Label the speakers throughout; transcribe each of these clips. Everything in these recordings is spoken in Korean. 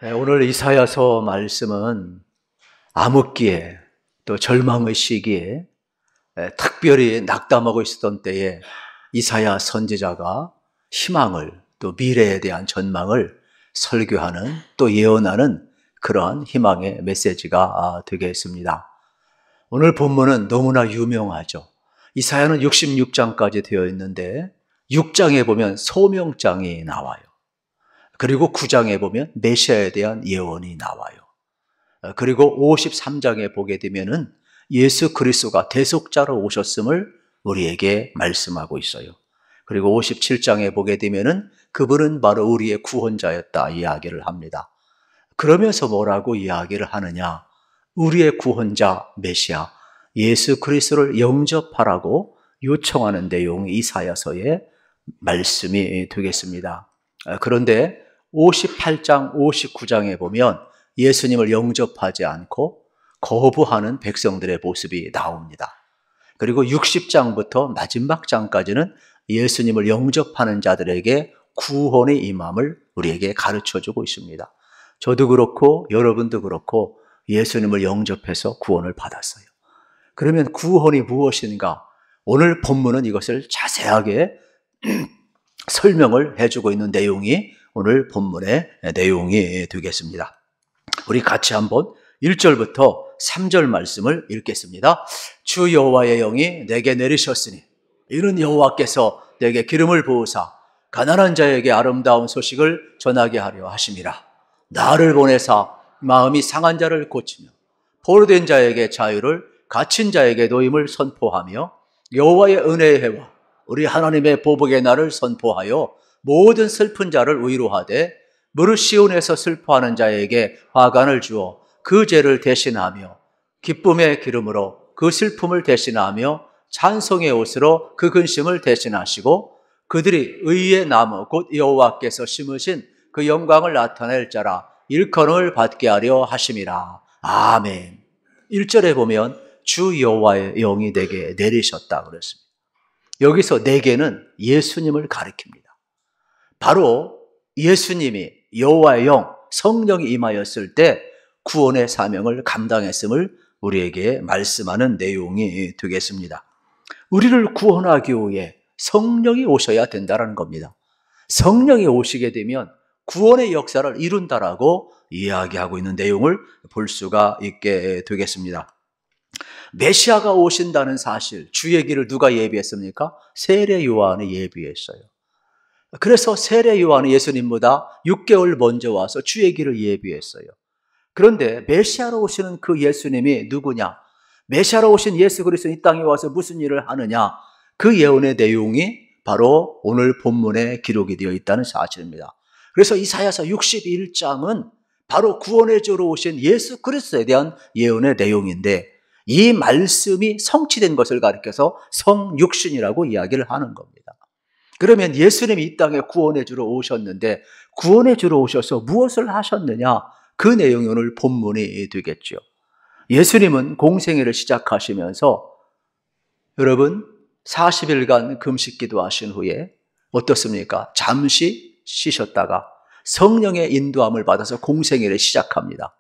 Speaker 1: 오늘 이사야서 말씀은 암흑기에 또 절망의 시기에 특별히 낙담하고 있었던 때에 이사야 선지자가 희망을 또 미래에 대한 전망을 설교하는 또 예언하는 그러한 희망의 메시지가 되겠습니다. 오늘 본문은 너무나 유명하죠. 이사야는 66장까지 되어 있는데 6장에 보면 소명장이 나와요. 그리고 9장에 보면 메시아에 대한 예언이 나와요. 그리고 53장에 보게 되면은 예수 그리스도가 대속자로 오셨음을 우리에게 말씀하고 있어요. 그리고 57장에 보게 되면은 그분은 바로 우리의 구원자였다 이야기를 합니다. 그러면서 뭐라고 이야기를 하느냐? 우리의 구원자 메시아 예수 그리스도를 영접하라고 요청하는 내용이 이사야서의 말씀이 되겠습니다. 그런데 58장, 59장에 보면 예수님을 영접하지 않고 거부하는 백성들의 모습이 나옵니다. 그리고 60장부터 마지막 장까지는 예수님을 영접하는 자들에게 구원의 임함을 우리에게 가르쳐주고 있습니다. 저도 그렇고 여러분도 그렇고 예수님을 영접해서 구원을 받았어요. 그러면 구원이 무엇인가? 오늘 본문은 이것을 자세하게 설명을 해주고 있는 내용이 오늘 본문의 내용이 되겠습니다. 우리 같이 한번 1절부터 3절 말씀을 읽겠습니다. 주 여호와의 영이 내게 내리셨으니 이는 여호와께서 내게 기름을 부으사 가난한 자에게 아름다운 소식을 전하게 하려 하심이라. 나를 보내사 마음이 상한 자를 고치며 포로된 자에게 자유를 갇힌 자에게 노임을 선포하며 여호와의 은혜의 해와 우리 하나님의 보복의 날을 선포하여 모든 슬픈 자를 위로하되 무릇 시온에서 슬퍼하는 자에게 화관을 주어 그 죄를 대신하며 기쁨의 기름으로 그 슬픔을 대신하며 찬송의 옷으로 그 근심을 대신하시고 그들이 의의 나무 곧 여호와께서 심으신 그 영광을 나타낼 자라 일컬음을 받게 하려 하심이라. 아멘. 1절에 보면 주 여호와의 영이 내게 내리셨다 그랬습니다. 여기서 내게는 예수님을 가리킵니다. 바로 예수님이 여호와의 영, 성령이 임하였을 때 구원의 사명을 감당했음을 우리에게 말씀하는 내용이 되겠습니다. 우리를 구원하기 위해 성령이 오셔야 된다는 겁니다. 성령이 오시게 되면 구원의 역사를 이룬다라고 이야기하고 있는 내용을 볼 수가 있게 되겠습니다. 메시아가 오신다는 사실, 주의 길을 누가 예비했습니까? 세례 요한이 예비했어요. 그래서 세례 요한은 예수님보다 6개월 먼저 와서 주의 길을 예비했어요. 그런데 메시아로 오시는 그 예수님이 누구냐? 메시아로 오신 예수 그리스도 이 땅에 와서 무슨 일을 하느냐? 그 예언의 내용이 바로 오늘 본문에 기록이 되어 있다는 사실입니다. 그래서 이사야서 61장은 바로 구원의 주로 오신 예수 그리스도에 대한 예언의 내용인데 이 말씀이 성취된 것을 가리켜서 성육신이라고 이야기를 하는 겁니다. 그러면 예수님이 이 땅에 구원의 주로 오셨는데 구원의 주로 오셔서 무엇을 하셨느냐? 그 내용이 오늘 본문이 되겠죠. 예수님은 공생애를 시작하시면서 여러분 40일간 금식기도 하신 후에 어떻습니까? 잠시 쉬셨다가 성령의 인도함을 받아서 공생애를 시작합니다.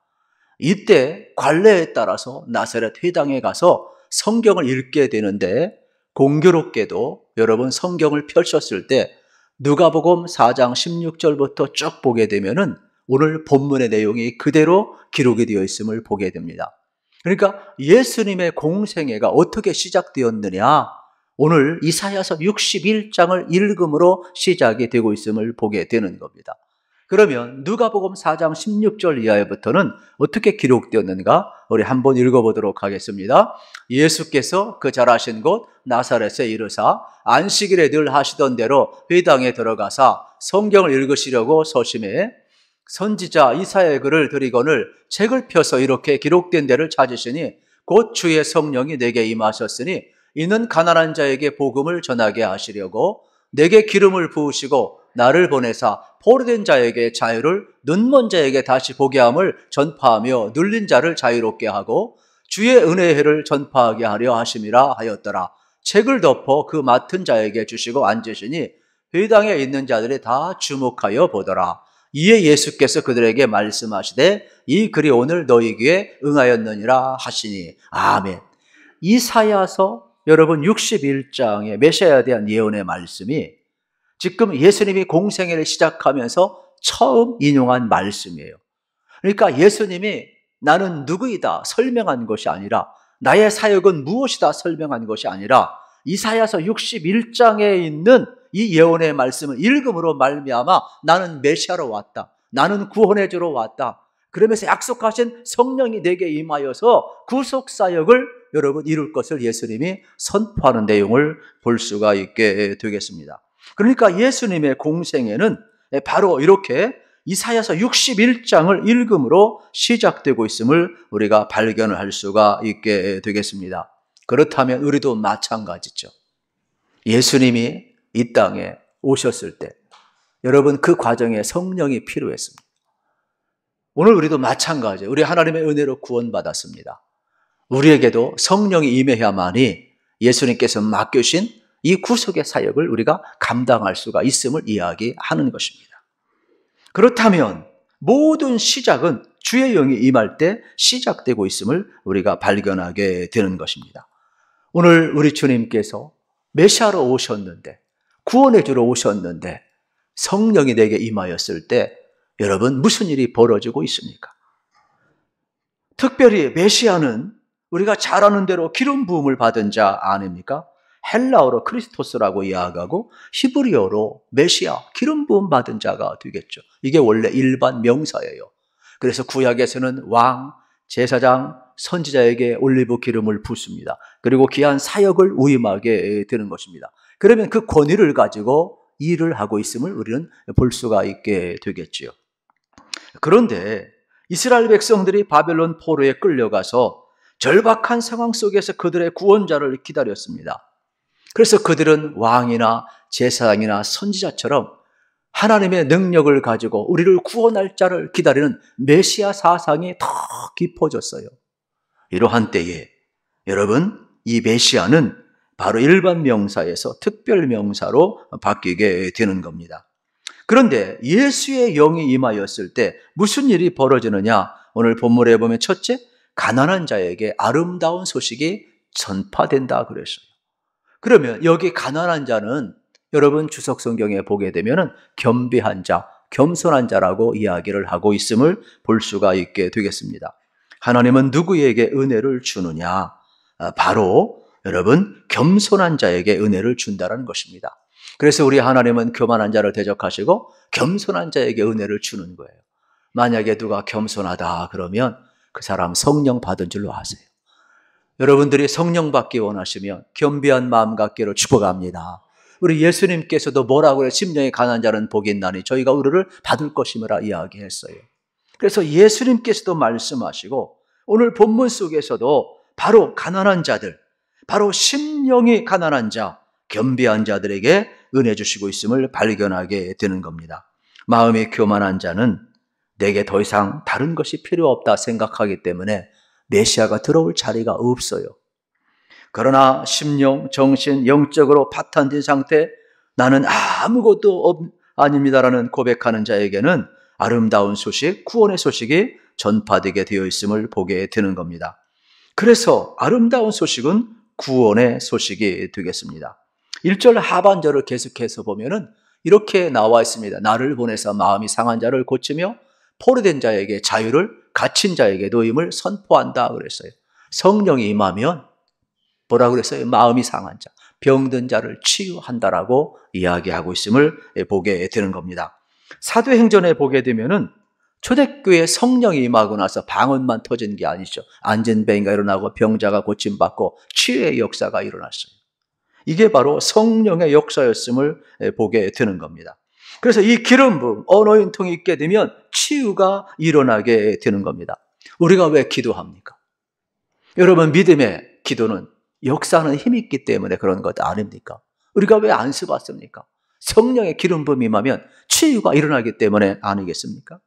Speaker 1: 이때 관례에 따라서 나사렛 회당에 가서 성경을 읽게 되는데 공교롭게도 여러분 성경을 펼쳤을 때 누가복음 4장 16절부터 쭉 보게 되면은 오늘 본문의 내용이 그대로 기록이 되어 있음을 보게 됩니다. 그러니까 예수님의 공생애가 어떻게 시작되었느냐? 오늘 이사야서 61장을 읽음으로 시작이 되고 있음을 보게 되는 겁니다. 그러면 누가복음 4장 16절 이하부터는 어떻게 기록되었는가? 우리 한번 읽어보도록 하겠습니다. 예수께서 그 자라신 곳 나사렛에 이르사 안식일에 늘 하시던 대로 회당에 들어가사 성경을 읽으시려고 서심해 선지자 이사야의 글을 들이거늘 책을 펴서 이렇게 기록된 데를 찾으시니 곧 주의 성령이 내게 임하셨으니 이는 가난한 자에게 복음을 전하게 하시려고 내게 기름을 부으시고 나를 보내사 포로된 자에게 자유를 눈먼 자에게 다시 보게 함을 전파하며 눌린 자를 자유롭게 하고 주의 은혜의 해를 전파하게 하려 하심이라 하였더라. 책을 덮어 그 맡은 자에게 주시고 앉으시니 회당에 있는 자들이 다 주목하여 보더라. 이에 예수께서 그들에게 말씀하시되 이 글이 오늘 너희 귀에 응하였느니라 하시니 아멘. 이사야서 여러분 61장의 메시아에 대한 예언의 말씀이 지금 예수님이 공생애를 시작하면서 처음 인용한 말씀이에요. 그러니까 예수님이 나는 누구이다 설명한 것이 아니라 나의 사역은 무엇이다 설명한 것이 아니라 이사야서 61장에 있는 이 예언의 말씀을 읽음으로 말미암아 나는 메시아로 왔다. 나는 구원해 주러 왔다. 그러면서 약속하신 성령이 내게 임하여서 구속 사역을 여러분 이룰 것을 예수님이 선포하는 내용을 볼 수가 있게 되겠습니다. 그러니까 예수님의 공생애는 바로 이렇게 이사야서 61장을 읽음으로 시작되고 있음을 우리가 발견을 할 수가 있게 되겠습니다. 그렇다면 우리도 마찬가지죠. 예수님이 이 땅에 오셨을 때 여러분 그 과정에 성령이 필요했습니다. 오늘 우리도 마찬가지예요. 우리 하나님의 은혜로 구원받았습니다. 우리에게도 성령이 임해야만이 예수님께서 맡겨주신 이 구속의 사역을 우리가 감당할 수가 있음을 이야기하는 것입니다. 그렇다면 모든 시작은 주의 영이 임할 때 시작되고 있음을 우리가 발견하게 되는 것입니다. 오늘 우리 주님께서 메시아로 오셨는데 구원해 주러 오셨는데 성령이 내게 임하였을 때 여러분 무슨 일이 벌어지고 있습니까? 특별히 메시아는 우리가 잘 아는 대로 기름 부음을 받은 자 아닙니까? 헬라어로 크리스토스라고 이야기하고 히브리어로 메시아, 기름 부음 받은 자가 되겠죠. 이게 원래 일반 명사예요. 그래서 구약에서는 왕, 제사장, 선지자에게 올리브 기름을 붓습니다. 그리고 귀한 사역을 위임하게 되는 것입니다. 그러면 그 권위를 가지고 일을 하고 있음을 우리는 볼 수가 있게 되겠지요. 그런데 이스라엘 백성들이 바벨론 포로에 끌려가서 절박한 상황 속에서 그들의 구원자를 기다렸습니다. 그래서 그들은 왕이나 제사장이나 선지자처럼 하나님의 능력을 가지고 우리를 구원할 자를 기다리는 메시아 사상이 더 깊어졌어요. 이러한 때에 여러분 이 메시아는 바로 일반 명사에서 특별 명사로 바뀌게 되는 겁니다. 그런데 예수의 영이 임하였을 때 무슨 일이 벌어지느냐? 오늘 본문에 보면 첫째, 가난한 자에게 아름다운 소식이 전파된다 그랬어요. 그러면 여기 가난한 자는 여러분 주석 성경에 보게 되면 겸비한 자, 겸손한 자라고 이야기를 하고 있음을 볼 수가 있게 되겠습니다. 하나님은 누구에게 은혜를 주느냐? 바로 여러분 겸손한 자에게 은혜를 준다는 것입니다. 그래서 우리 하나님은 교만한 자를 대적하시고 겸손한 자에게 은혜를 주는 거예요. 만약에 누가 겸손하다 그러면 그 사람 성령 받은 줄로 아세요. 여러분들이 성령 받기 원하시면 겸비한 마음 갖기로 축복합니다. 우리 예수님께서도 뭐라고 해요? 심령이 가난한 자는 복이 있나니 저희가 의를 받을 것임이라 이야기했어요. 그래서 예수님께서도 말씀하시고 오늘 본문 속에서도 바로 가난한 자들, 바로 심령이 가난한 자, 겸비한 자들에게 은혜 주시고 있음을 발견하게 되는 겁니다. 마음이 교만한 자는 내게 더 이상 다른 것이 필요 없다 생각하기 때문에 메시아가 들어올 자리가 없어요. 그러나 심령, 정신, 영적으로 파탄된 상태, 나는 아무것도 아닙니다라는 고백하는 자에게는 아름다운 소식, 구원의 소식이 전파되게 되어 있음을 보게 되는 겁니다. 그래서 아름다운 소식은 구원의 소식이 되겠습니다. 1절 하반절을 계속해서 보면은 이렇게 나와 있습니다. 나를 보내서 마음이 상한 자를 고치며 포로된 자에게 자유를, 갇힌 자에게 노임을 선포한다 그랬어요. 성령이 임하면 뭐라고 그랬어요? 마음이 상한 자, 병든 자를 치유한다라고 이야기하고 있음을 보게 되는 겁니다. 사도행전에 보게 되면은 초대교회 성령이 임하고 나서 방언만 터진 게 아니죠. 안전병이가 일어나고 병자가 고침받고 치유의 역사가 일어났어요. 이게 바로 성령의 역사였음을 보게 되는 겁니다. 그래서 이 기름 부음, 어노인팅이 있게 되면 치유가 일어나게 되는 겁니다. 우리가 왜 기도합니까? 여러분 믿음의 기도는 역사하는 힘이 있기 때문에 그런 것 아닙니까? 우리가 왜 안 써봤습니까? 성령의 기름 부음이 임하면 치유가 일어나기 때문에 아니겠습니까?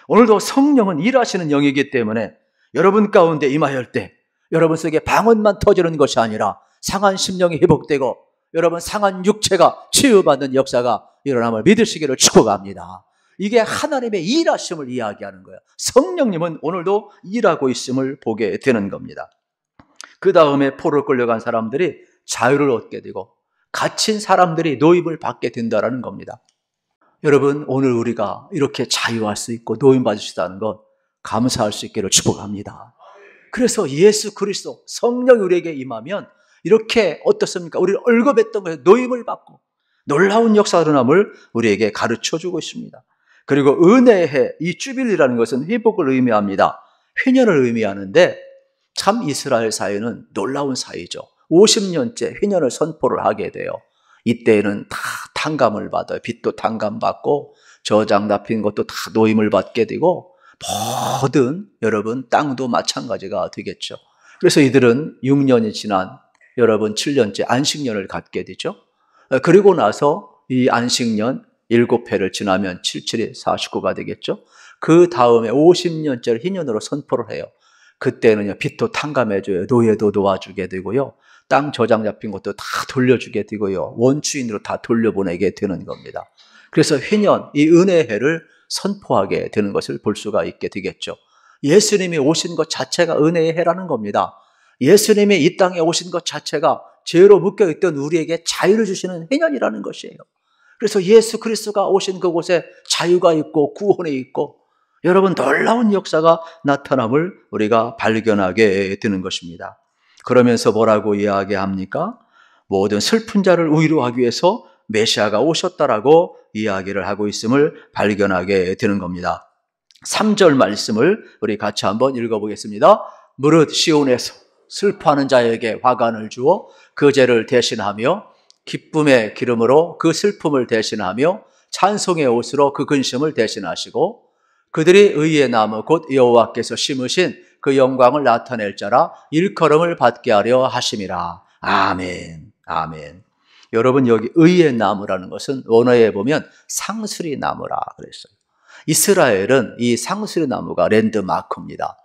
Speaker 1: 오늘도 성령은 일하시는 영이기 때문에 여러분 가운데 임하였을 때 여러분 속에 방언만 터지는 것이 아니라 상한 심령이 회복되고 여러분 상한 육체가 치유받는 역사가 일어남을 믿으시기를 축복합니다. 이게 하나님의 일하심을 이야기하는 거예요. 성령님은 오늘도 일하고 있음을 보게 되는 겁니다. 그 다음에 포로 끌려간 사람들이 자유를 얻게 되고 갇힌 사람들이 노임을 받게 된다는 겁니다. 여러분, 오늘 우리가 이렇게 자유할 수 있고 노임받을 수 있다는 것 감사할 수 있기를 축복합니다. 그래서 예수 그리스도 성령이 우리에게 임하면 이렇게 어떻습니까? 우리를 얼겁했던 것에 노임을 받고 놀라운 역사가 일어남을 우리에게 가르쳐주고 있습니다. 그리고 은혜의 해, 이 주빌리라는 것은 회복을 의미합니다. 회년을 의미하는데 참 이스라엘 사회는 놀라운 사회죠. 50년째 회년을 선포를 하게 돼요. 이때에는 다 탕감을 받아요. 빚도 탕감받고 저장 잡힌 것도 다 노임을 받게 되고 모든 여러분 땅도 마찬가지가 되겠죠. 그래서 이들은 6년이 지난 여러분 7년째 안식년을 갖게 되죠. 그리고 나서 이 안식년 7회를 지나면 77이 49가 되겠죠. 그 다음에 50년째를 희년으로 선포를 해요. 그때는요, 빚도 탕감해줘요. 노예도 도와주게 되고요. 땅 저장 잡힌 것도 다 돌려주게 되고요. 원주인으로 다 돌려보내게 되는 겁니다. 그래서 희년, 이 은혜의 해를 선포하게 되는 것을 볼 수가 있게 되겠죠. 예수님이 오신 것 자체가 은혜의 해라는 겁니다. 예수님이 이 땅에 오신 것 자체가 죄로 묶여있던 우리에게 자유를 주시는 해년이라는 것이에요. 그래서 예수 그리스도가 오신 그곳에 자유가 있고 구원이 있고 여러분 놀라운 역사가 나타남을 우리가 발견하게 되는 것입니다. 그러면서 뭐라고 이야기합니까? 모든 슬픈 자를 위로하기 위해서 메시아가 오셨다라고 이야기를 하고 있음을 발견하게 되는 겁니다. 3절 말씀을 우리 같이 한번 읽어보겠습니다. 무릇 시온에서 슬퍼하는 자에게 화관을 주어 그 죄를 대신하며 기쁨의 기름으로 그 슬픔을 대신하며 찬송의 옷으로 그 근심을 대신하시고 그들이 의의 나무 곧 여호와께서 심으신 그 영광을 나타낼 자라 일컬음을 받게 하려 하심이라. 아멘. 아멘. 여러분 여기 의의 나무라는 것은 원어에 보면 상수리 나무라 그랬어요. 이스라엘은 이 상수리 나무가 랜드마크입니다.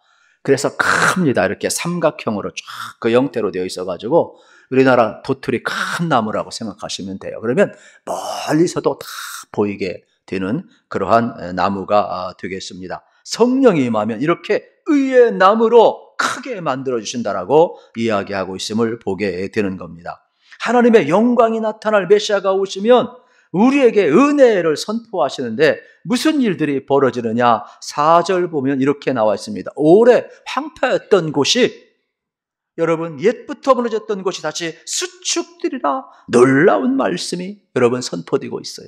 Speaker 1: 그래서 큽니다. 이렇게 삼각형으로 쫙 그 형태로 되어 있어가지고 우리나라 도토리 큰 나무라고 생각하시면 돼요. 그러면 멀리서도 다 보이게 되는 그러한 나무가 되겠습니다. 성령이 임하면 이렇게 의의 나무로 크게 만들어주신다라고 이야기하고 있음을 보게 되는 겁니다. 하나님의 영광이 나타날 메시아가 오시면 우리에게 은혜를 선포하시는데 무슨 일들이 벌어지느냐? 4절 보면 이렇게 나와 있습니다. 오래 황폐했던 곳이 여러분 옛부터 무너졌던 곳이 다시 수축되리라. 놀라운 말씀이 여러분 선포되고 있어요.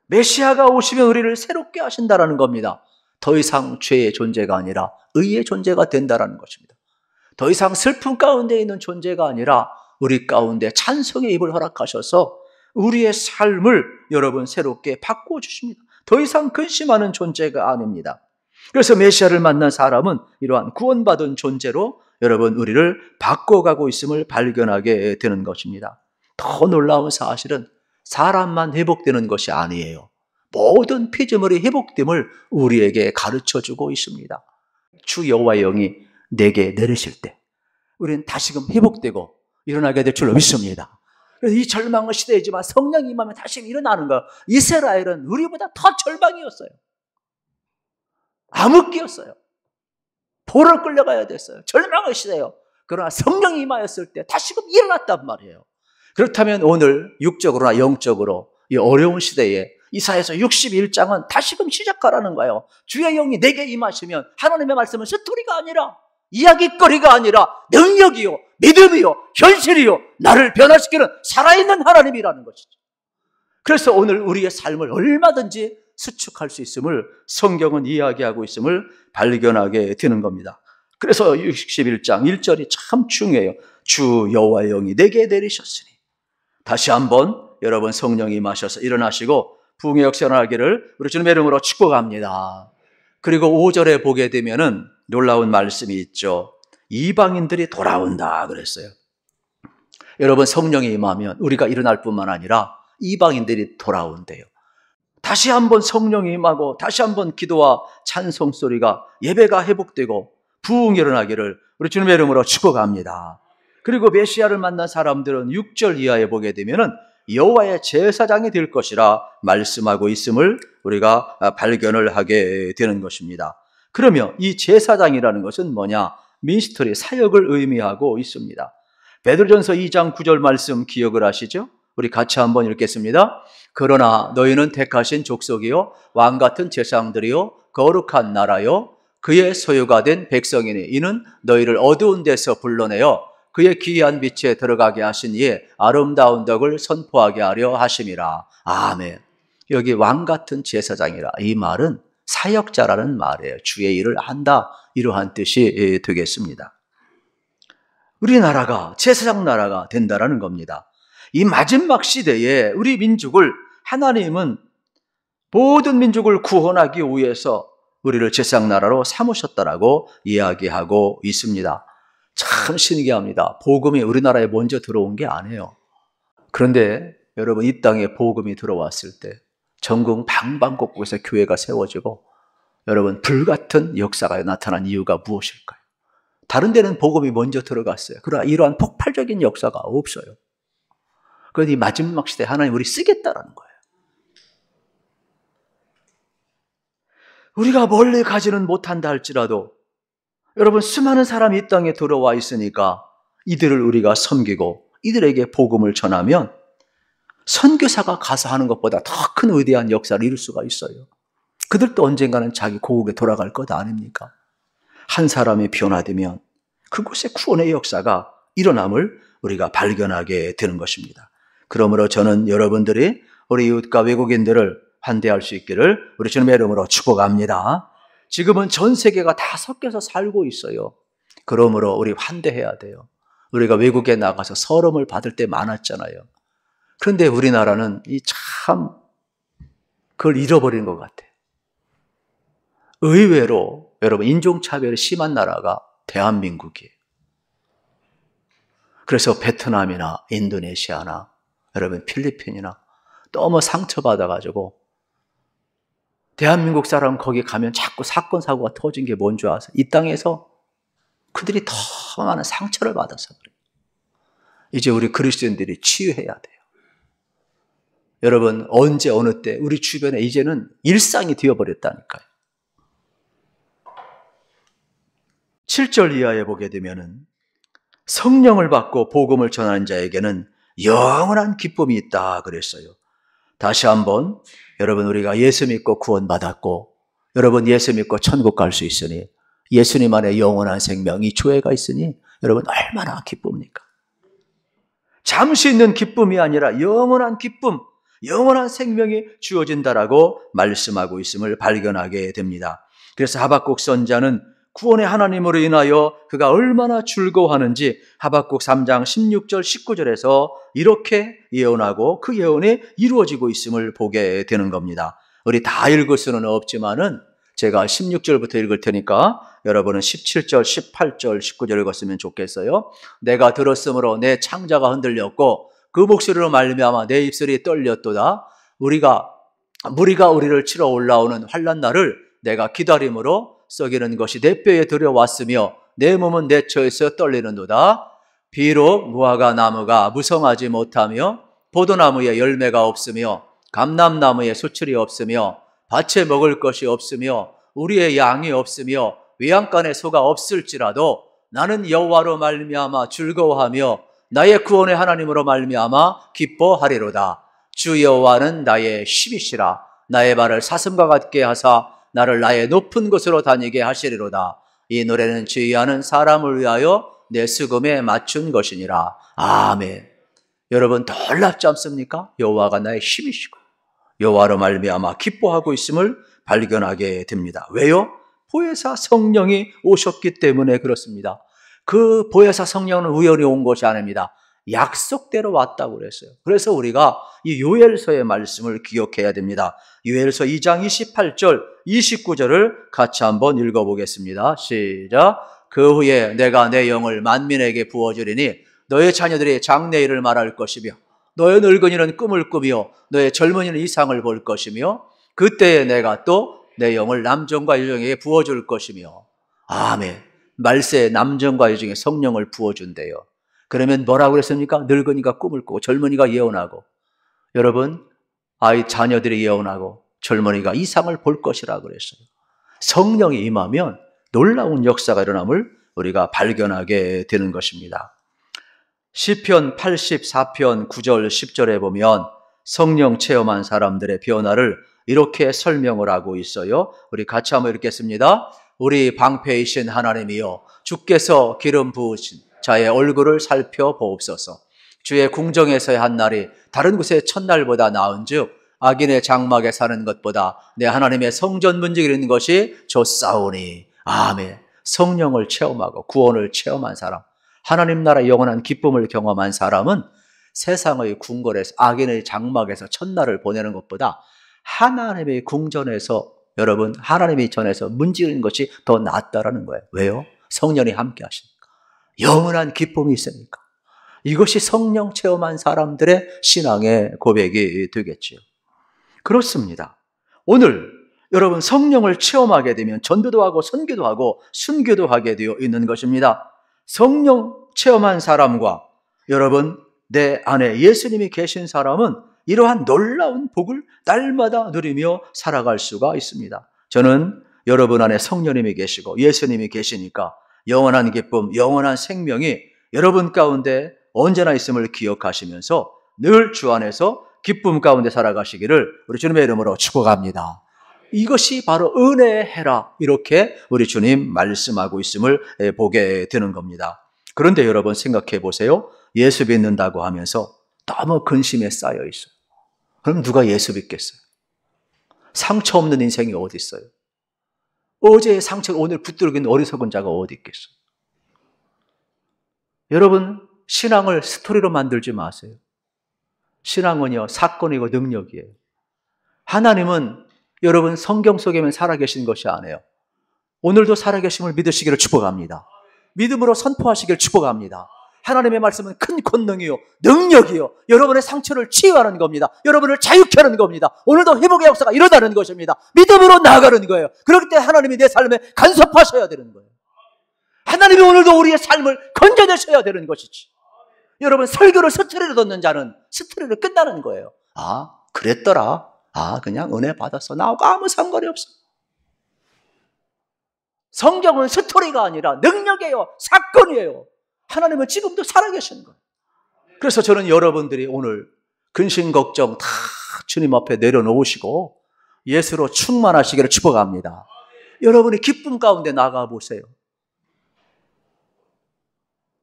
Speaker 1: 메시아가 오시면 우리를 새롭게 하신다라는 겁니다. 더 이상 죄의 존재가 아니라 의의 존재가 된다라는 것입니다. 더 이상 슬픔 가운데 있는 존재가 아니라 우리 가운데 찬송의 입을 허락하셔서 우리의 삶을 여러분 새롭게 바꿔주십니다. 더 이상 근심하는 존재가 아닙니다. 그래서 메시아를 만난 사람은 이러한 구원받은 존재로 여러분 우리를 바꿔가고 있음을 발견하게 되는 것입니다. 더 놀라운 사실은 사람만 회복되는 것이 아니에요. 모든 피조물이 회복됨을 우리에게 가르쳐주고 있습니다. 주 여호와의 영이 내게 내리실 때 우리는 다시금 회복되고 일어나게 될 줄로 믿습니다. 그래서 이 절망의 시대이지만 성령이 임하면 다시 일어나는 거예요. 이스라엘은 우리보다 더 절망이었어요. 암흑기였어요. 포로를 끌려가야 됐어요. 절망의 시대예요. 그러나 성령이 임하였을 때 다시금 일어났단 말이에요. 그렇다면 오늘 육적으로나 영적으로 이 어려운 시대에 이사야서 61장은 다시금 시작하라는 거예요. 주의 영이 내게 임하시면 하나님의 말씀은 스토리가 아니라 이야기거리가 아니라 능력이요 믿음이요 현실이요 나를 변화시키는 살아있는 하나님이라는 것이죠. 그래서 오늘 우리의 삶을 얼마든지 수축할 수 있음을 성경은 이야기하고 있음을 발견하게 되는 겁니다. 그래서 61장 1절이 참 중요해요. 주 여호와의 영이 내게 내리셨으니 다시 한번 여러분 성령이 임하셔서 일어나시고 부흥의 역사를 하기를 우리 주님의 이름으로 축복합니다. 그리고 5절에 보게 되면은 놀라운 말씀이 있죠. 이방인들이 돌아온다 그랬어요. 여러분 성령이 임하면 우리가 일어날 뿐만 아니라 이방인들이 돌아온대요. 다시 한번 성령이 임하고 다시 한번 기도와 찬송 소리가 예배가 회복되고 부흥이 일어나기를 우리 주님의 이름으로 축복합니다. 그리고 메시아를 만난 사람들은 6절 이하에 보게 되면은 여호와의 제사장이 될 것이라 말씀하고 있음을 우리가 발견을 하게 되는 것입니다. 그러면 이 제사장이라는 것은 뭐냐? 미니스터리, 사역을 의미하고 있습니다. 베드로전서 2장 9절 말씀 기억을 하시죠? 우리 같이 한번 읽겠습니다. 그러나 너희는 택하신 족속이요 왕같은 제사장들이요 거룩한 나라요 그의 소유가 된 백성이니 이는 너희를 어두운 데서 불러내어 그의 기이한 빛에 들어가게 하신 이의 아름다운 덕을 선포하게 하려 하심이라. 아멘. 여기 왕같은 제사장이라, 이 말은 사역자라는 말이에요. 주의 일을 한다, 이러한 뜻이 되겠습니다. 우리나라가 제사장 나라가 된다는 겁니다. 이 마지막 시대에 우리 민족을, 하나님은 모든 민족을 구원하기 위해서 우리를 제사장 나라로 삼으셨다라고 이야기하고 있습니다. 참 신기합니다. 복음이 우리나라에 먼저 들어온 게 아니에요. 그런데 여러분, 이 땅에 복음이 들어왔을 때 전국 방방곡곡에서 교회가 세워지고, 여러분, 불같은 역사가 나타난 이유가 무엇일까요? 다른 데는 복음이 먼저 들어갔어요. 그러나 이러한 폭발적인 역사가 없어요. 그런데 이 마지막 시대에 하나님 우리 쓰겠다라는 거예요. 우리가 멀리 가지는 못한다 할지라도 여러분, 수많은 사람이 이 땅에 들어와 있으니까 이들을 우리가 섬기고 이들에게 복음을 전하면 선교사가 가서 하는 것보다 더 큰 위대한 역사를 이룰 수가 있어요. 그들도 언젠가는 자기 고국에 돌아갈 것 아닙니까? 한 사람이 변화되면 그곳에 구원의 역사가 일어남을 우리가 발견하게 되는 것입니다. 그러므로 저는 여러분들이 우리 이웃과 외국인들을 환대할 수 있기를 우리 주님의 이름으로 축복합니다. 지금은 전 세계가 다 섞여서 살고 있어요. 그러므로 우리 환대해야 돼요. 우리가 외국에 나가서 서름을 받을 때 많았잖아요. 그런데 우리나라는 참 그걸 잃어버린 것 같아요. 의외로 여러분, 인종차별이 심한 나라가 대한민국이에요. 그래서 베트남이나 인도네시아나 여러분 필리핀이나 너무 상처받아가지고 대한민국 사람 거기 가면 자꾸 사건 사고가 터진 게 뭔 줄 아세요? 이 땅에서 그들이 더 많은 상처를 받아서 그래요. 이제 우리 그리스도인들이 치유해야 돼요. 여러분, 언제 어느 때 우리 주변에 이제는 일상이 되어버렸다니까요. 7절 이하에 보게 되면은 성령을 받고 복음을 전하는 자에게는 영원한 기쁨이 있다 그랬어요. 다시 한번, 여러분, 우리가 예수 믿고 구원받았고 여러분 예수 믿고 천국 갈 수 있으니 예수님 안에 영원한 생명, 이 조회가 있으니 여러분 얼마나 기쁩니까? 잠시 있는 기쁨이 아니라 영원한 기쁨, 영원한 생명이 주어진다라고 말씀하고 있음을 발견하게 됩니다. 그래서 하박국 선자는 구원의 하나님으로 인하여 그가 얼마나 즐거워하는지 하박국 3장 16절 19절에서 이렇게 예언하고 그 예언이 이루어지고 있음을 보게 되는 겁니다. 우리 다 읽을 수는 없지만은 제가 16절부터 읽을 테니까 여러분은 17절, 18절, 19절 읽었으면 좋겠어요. 내가 들었으므로 내 창자가 흔들렸고 그 목소리로 말미암아 내 입술이 떨렸도다. 무리가 우리를 치러 올라오는 환난 날을 내가 기다림으로 썩이는 것이 내 뼈에 들여왔으며 내 몸은 내 처에서 떨리는도다. 비록 무화과 나무가 무성하지 못하며 포도나무에 열매가 없으며 감람나무에 수출이 없으며 밭에 먹을 것이 없으며 우리의 양이 없으며 외양간에 소가 없을지라도 나는 여호와로 말미암아 즐거워하며 나의 구원의 하나님으로 말미암아 기뻐하리로다. 주 여호와는 나의 힘이시라. 나의 발을 사슴과 같게 하사 나를 나의 높은 곳으로 다니게 하시리로다. 이 노래는 지휘하는 사람을 위하여 내 수금에 맞춘 것이니라. 아멘. 여러분, 놀랍지 않습니까? 여호와가 나의 힘이시고 여호와로 말미암아 기뻐하고 있음을 발견하게 됩니다. 왜요? 보혜사 성령이 오셨기 때문에 그렇습니다. 그 보혜사 성령은 우연히 온 것이 아닙니다. 약속대로 왔다고 그랬어요. 그래서 우리가 이 요엘서의 말씀을 기억해야 됩니다. 요엘서 2장 28절, 29절을 같이 한번 읽어보겠습니다. 시작. 그 후에 내가 내 영을 만민에게 부어주리니 너의 자녀들이 장래일을 말할 것이며 너의 늙은이는 꿈을 꾸며 너의 젊은이는 이상을 볼 것이며 그때에 내가 또 내 영을 남정과 여종에게 부어줄 것이며. 아멘. 말세에 남정과 여종에 성령을 부어준대요. 그러면 뭐라고 그랬습니까? 늙은이가 꿈을 꾸고 젊은이가 예언하고 여러분, 자녀들이 예언하고 젊은이가 이상을 볼 것이라 그랬어요. 성령이 임하면 놀라운 역사가 일어남을 우리가 발견하게 되는 것입니다. 시편 84편 9절 10절에 보면 성령 체험한 사람들의 변화를 이렇게 설명을 하고 있어요. 우리 같이 한번 읽겠습니다. 우리 방패이신 하나님이여, 주께서 기름 부으신 자의 얼굴을 살펴보옵소서. 주의 궁정에서의 한 날이 다른 곳의 첫날보다 나은즉 악인의 장막에 사는 것보다 내 하나님의 성전 문지기를 있는 것이 좋사오니. 아멘. 성령을 체험하고 구원을 체험한 사람, 하나님 나라 영원한 기쁨을 경험한 사람은 세상의 궁궐에서, 악인의 장막에서 첫날을 보내는 것보다 하나님의 궁전에서, 여러분, 하나님의 전에서 문지르는 것이 더 낫다라는 거예요. 왜요? 성령이 함께 하시니까. 영원한 기쁨이 있으니까. 이것이 성령 체험한 사람들의 신앙의 고백이 되겠지요. 그렇습니다. 오늘 여러분, 성령을 체험하게 되면 전도도 하고 선교도 하고 순교도 하게 되어 있는 것입니다. 성령 체험한 사람과 여러분, 내 안에 예수님이 계신 사람은 이러한 놀라운 복을 날마다 누리며 살아갈 수가 있습니다. 저는 여러분 안에 성령님이 계시고 예수님이 계시니까 영원한 기쁨, 영원한 생명이 여러분 가운데 언제나 있음을 기억하시면서 늘 주 안에서 기쁨 가운데 살아가시기를 우리 주님의 이름으로 축복합니다. 이것이 바로 은혜의 해라, 이렇게 우리 주님 말씀하고 있음을 보게 되는 겁니다. 그런데 여러분 생각해 보세요. 예수 믿는다고 하면서 너무 근심에 쌓여 있어요. 그럼 누가 예수 믿겠어요? 상처 없는 인생이 어디 있어요? 어제의 상처를 오늘 붙들고 있는 어리석은 자가 어디 있겠어요? 여러분, 신앙을 스토리로 만들지 마세요. 신앙은요, 사건이고 능력이에요. 하나님은 여러분 성경 속에만 살아계신 것이 아니에요. 오늘도 살아계심을 믿으시기를 축복합니다. 믿음으로 선포하시기를 축복합니다. 하나님의 말씀은 큰 권능이요, 능력이요, 여러분의 상처를 치유하는 겁니다. 여러분을 자유케 하는 겁니다. 오늘도 회복의 역사가 일어나는 것입니다. 믿음으로 나아가는 거예요. 그렇기 때문에 하나님이 내 삶에 간섭하셔야 되는 거예요. 하나님이 오늘도 우리의 삶을 건져내셔야 되는 것이지. 여러분, 설교를 스토리로 듣는 자는 스토리로 끝나는 거예요. 아, 그랬더라. 아, 그냥 은혜 받았어. 나하고 아무 상관이 없어. 성경은 스토리가 아니라 능력이에요. 사건이에요. 하나님은 지금도 살아계신 거예요. 그래서 저는 여러분들이 오늘 근심 걱정 다 주님 앞에 내려놓으시고 예수로 충만하시기를 축복합니다. 여러분이 기쁨 가운데 나가보세요.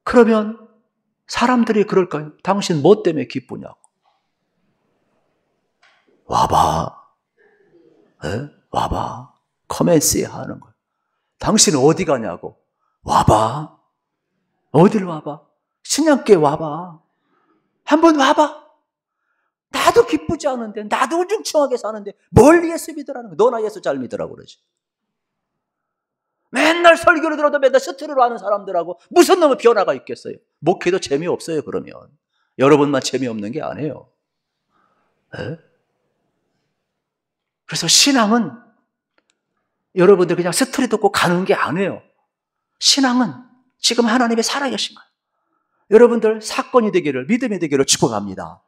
Speaker 1: 그러면 사람들이 그럴까요? 당신 뭐 때문에 기쁘냐고. 와봐. 에? 와봐. 커맨스에 하는 거예요. 당신은 어디 가냐고. 와봐. 어딜 와봐. 신약교회 와봐. 한번 와봐. 나도 기쁘지 않은데, 나도 우중충하게 사는데 뭘 예수 믿으라는 거야. 너나 예수 잘 믿으라고 그러지. 맨날 설교를 들어도 맨날 스트레로 하는 사람들하고 무슨 놈의 변화가 있겠어요. 목회도 재미없어요. 그러면 여러분만 재미없는 게 아니에요. 에? 그래서 신앙은 여러분들 그냥 스토리 듣고 가는 게 아니에요. 신앙은 지금 하나님이 살아계신 거예요. 여러분들 사건이 되기를, 믿음이 되기를 축복합니다.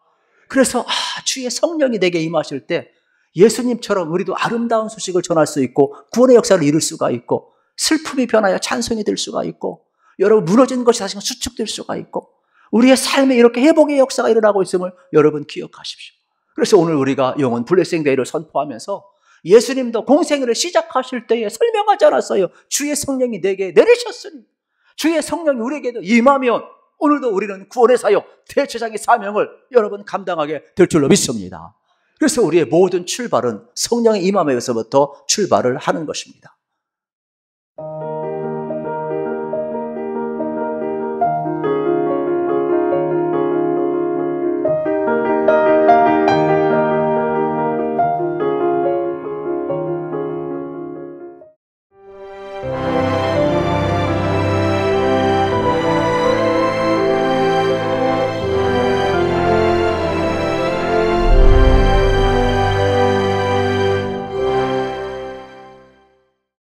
Speaker 1: 그래서 주의 성령이 내게 임하실 때 예수님처럼 우리도 아름다운 소식을 전할 수 있고 구원의 역사를 이룰 수가 있고 슬픔이 변하여 찬송이 될 수가 있고 여러분 무너진 것이 다시 수축될 수가 있고 우리의 삶에 이렇게 회복의 역사가 일어나고 있음을 여러분 기억하십시오. 그래서 오늘 우리가 영혼 블레싱 데이를 선포하면서 예수님도 공생애를 시작하실 때에 설명하지 않았어요. 주의 성령이 내게 내리셨으니 주의 성령이 우리에게도 임하면 오늘도 우리는 구원의 사역, 대제사장의 사명을 여러분 감당하게 될 줄로 믿습니다. 그래서 우리의 모든 출발은 성령의 임함에서부터 출발을 하는 것입니다.